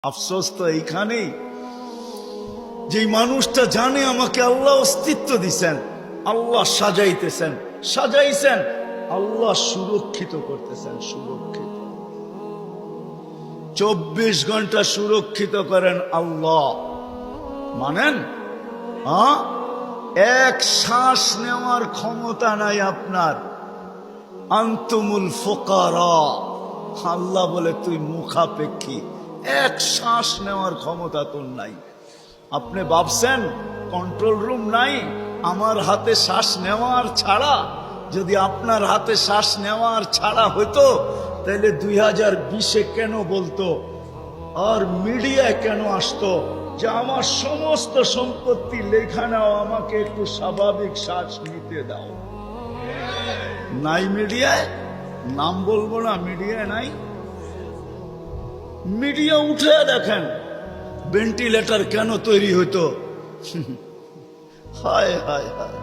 আফসোস তো এইখানেই, যে মানুষটা জানে আমাকে আল্লাহ অস্তিত্ব দিছেন, আল্লাহ সাজাইছেন, আল্লাহ সুরক্ষিত করতেছেন, সুরক্ষিত 24 ঘন্টা সুরক্ষিত করেন আল্লাহ। মানেন? এক শ্বাস নেওয়ার ক্ষমতা নাই আপনার। আনতুমুল ফুকারা, আল্লাহ বলে তুই মুখাপেক্ষী, এক শ্বাস নেওয়ার ক্ষমতা তোর নাই। আপনি ভাবছেন কন্ট্রোল রুম নাই? আমার হাতে শ্বাস নেওয়ার ছাড়া, যদি আপনার হাতে শ্বাস নেওয়ার ছাড়া হইতো তাহলে 2020-এ কেন বলতো, আর মিডিয়ায় কেন আসতো যে আমার সমস্ত সম্পত্তি লেখা নাও, আমাকে একটু স্বাভাবিক শ্বাস নিতে দাও? নাই মিডিয়ায়, নাম বলবো না, মিডিয়ায় নাই। মিডিয়া উঠে দেখেন ভেন্টিলেটর কেন তৈরি হইতো। হায় হায় হায়,